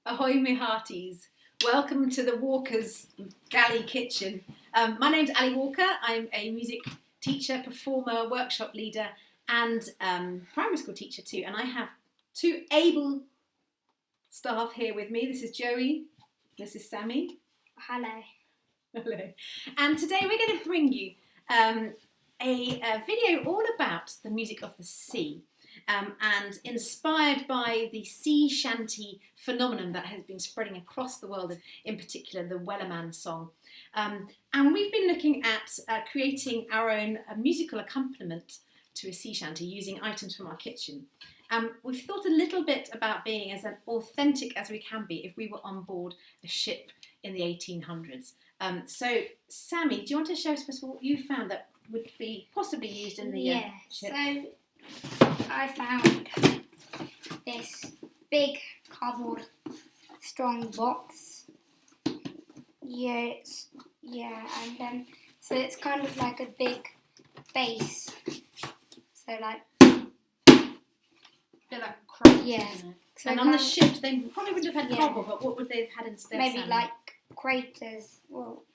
Ahoy me hearties, welcome to the Walker's Galley Kitchen. My name's Ali Walker, I'm a music teacher, performer, workshop leader and primary school teacher too, and I have two able staff here with me. This is Joey, this is Sammy. Hello. Hello. And today we're going to bring you a video all about the music of the sea. And inspired by the sea shanty phenomenon that has been spreading across the world, in particular the Wellerman song. And we've been looking at creating our own musical accompaniment to a sea shanty using items from our kitchen. We've thought a little bit about being as authentic as we can be if we were on board a ship in the 1800s. So, Sammy, do you want to show us first of all what you found that would be possibly used in the ship? So I found this big cardboard strong box. And then so it's kind of like a big base. So like bit like a crate. Yeah. So and on the ships they probably wouldn't have had cardboard, but what would they have had instead? Maybe Sammy? like graters,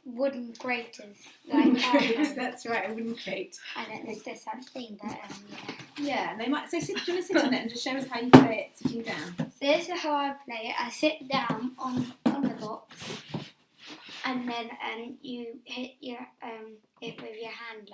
wooden graters. Wooden Like crates, that's right, a wooden crate. I don't know if there's something, but Yeah, and they might. So, do you want to sit on it and just show us how you play it sitting down? So this is how I play it. I sit down on the box, and then you hit it with your hand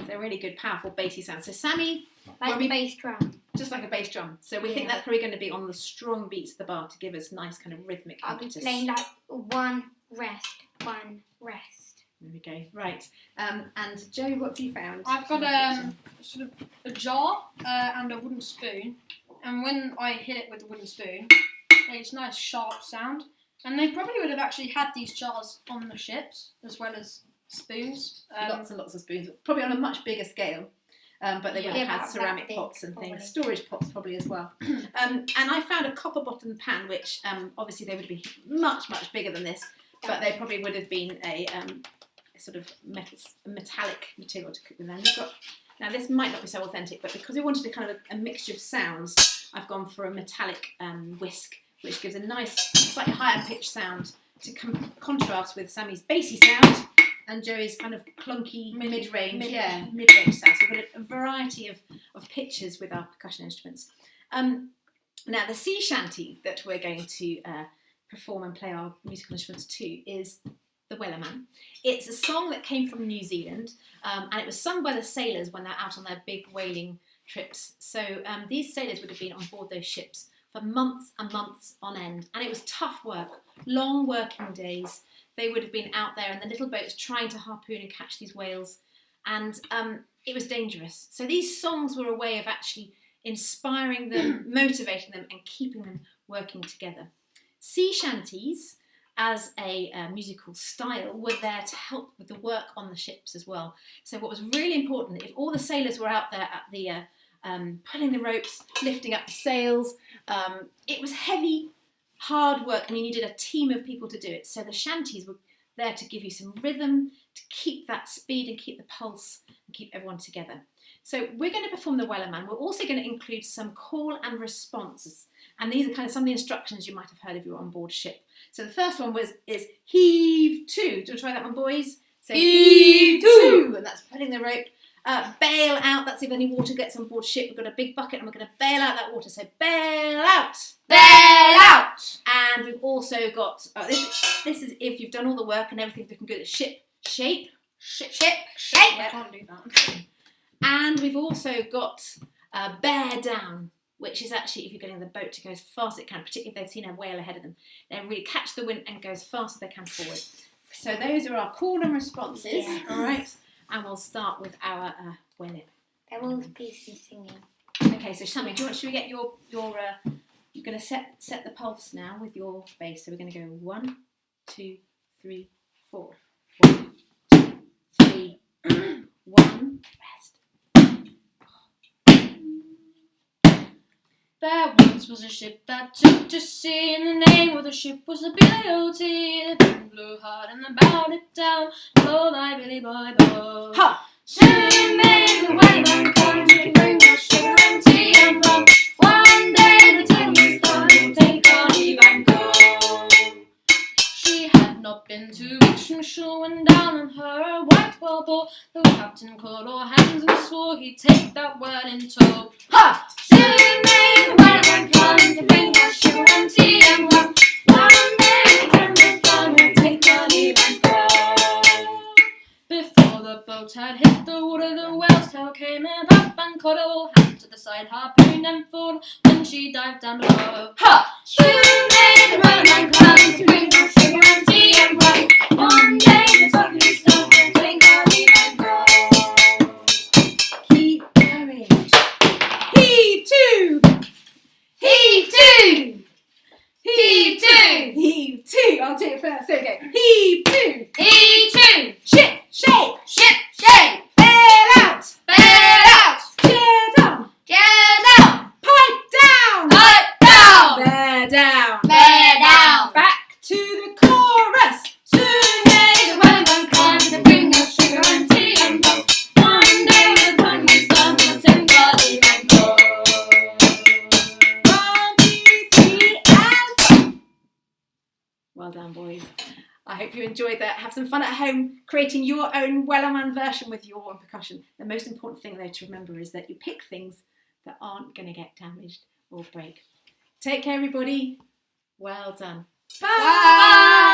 They're really good, powerful, bassy sounds. So, Sammy, like a bass drum. just like a bass drum. So we think that's probably going to be on the strong beats of the bar to give us nice kind of rhythmic I'll be impetus. playing like one rest. There we go. Right. And Joey, what have you found? I've got sort of a jar and a wooden spoon, and when I hit it with the wooden spoon, it makes a nice sharp sound. And they probably would have actually had these jars on the ships as well as spoons. Lots and lots of spoons, probably on a much bigger scale. But they would have had ceramic pots and things, probably. storage pots probably as well. And I found a copper bottom pan, which obviously they would be much, much bigger than this, but they probably would have been a sort of metallic material to cook with them. Now this might not be so authentic, but because we wanted a kind of a mixture of sounds, I've gone for a metallic whisk, which gives a nice, slightly higher pitched sound to contrast with Sammy's bassy sound and Joey's kind of clunky mid-range sound. So we've got a variety of pitches with our percussion instruments. Now the sea shanty that we're going to perform and play our musical instruments to is the Wellerman. It's a song that came from New Zealand, and it was sung by the sailors when they're out on their big whaling trips. So these sailors would have been on board those ships for months and months on end, and it was tough work, long working days. They would have been out there in the little boats trying to harpoon and catch these whales, and it was dangerous. So these songs were a way of actually inspiring them, motivating them, and keeping them working together. Sea shanties, as a musical style, were there to help with the work on the ships as well. So what was really important, if all the sailors were out there at the pulling the ropes, lifting up the sails, it was heavy, hard work, and you needed a team of people to do it. So the shanties were there to give you some rhythm, to keep that speed and keep the pulse and keep everyone together. So we're going to perform the Wellerman. We're also going to include some call and responses. And these are kind of some of the instructions you might have heard if you were on board a ship. So the first one is heave to. Do you want to try that one, boys? So heave to. And that's pulling the rope. Bail out. That's if any water gets on board ship. We've got a big bucket and we're going to bail out that water. So bail out. Bail out. And we've also got, this is if you've done all the work and everything's looking good. Ship shape. Ship. Yeah. I can't do that. And we've also got bear down, which is actually if you're getting the boat to go as fast as it can, particularly if they've seen a whale ahead of them, they really catch the wind and go as fast as they can forward. So those are our call and responses, all right? And we'll start with our whaling. There will be some singing. Okay, so Sammy, should we get your you're going to set the pulse now with your bass. So we're going to go 1, 2, 3, 4. 1, 2, 3, 1, rest. There once was a ship that took to sea, and the name of the ship was the Billy-O-T. The wind blew hard and they bowed it down. Blow my Billy boy, blow. Ha! Soon may the Wellerman come to bring us sugar and tea and rum. One day the time is done. bushel went down on her a white whale bore. The captain called all hands and swore he'd take that whale in tow. Ha! Soon may the Wellerman come to bring us sugar and tea and rum. One day the captain's done, we'll take our leave and go. Before the boat had hit the water, the whale's tail came up and caught all hands to the side, harpoon and fall when she dived down below. Ha! Soon may the Wellerman come to bring us sugar and tea and rum. One day the sun's done, we'll take our leave and go. Keep going. Heave to. Heave to! Heave to! Heave to. I'll do it first. There we go. Heave to. Heave to! Ship shape. Ship shape! Bail out. Bail out! Tear down. Get down! Pipe down. Pipe down! Bear down. Bear down! Back to the chorus. Soon may the Wellerman come to bring us sugar and tea and rum. One day the time is done, we'll take our leave and go. 1, 2, 3, and. Well done, boys. I hope you enjoyed that. Have some fun at home creating your own Wellerman version with your own percussion. The most important thing, though, to remember is that you pick things that aren't going to get damaged or break. Take care, everybody. Well done. Bye. Bye!